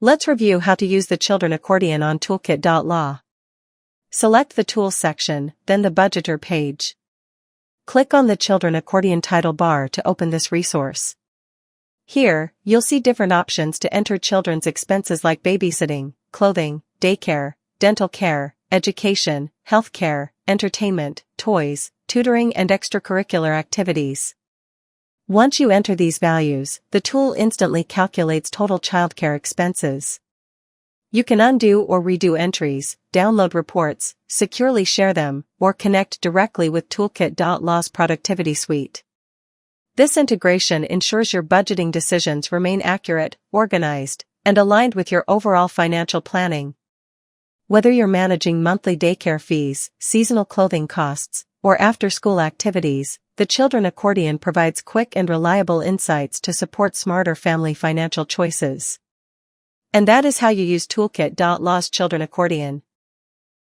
Let's review how to use the Children Accordion on Toolkit.law. Select the Tools section, then the Budgeter page. Click on the Children Accordion title bar to open this resource. Here, you'll see different options to enter children's expenses like babysitting, clothing, daycare, dental care, education, healthcare, entertainment, toys, tutoring and extracurricular activities. Once you enter these values, the tool instantly calculates total childcare expenses. You can undo or redo entries, download reports, securely share them, or connect directly with Toolkit.law's productivity suite. This integration ensures your budgeting decisions remain accurate, organized, and aligned with your overall financial planning. Whether you're managing monthly daycare fees, seasonal clothing costs, or after-school activities, the Children Accordion provides quick and reliable insights to support smarter family financial choices. And that is how you use Toolkit.law's Children Accordion.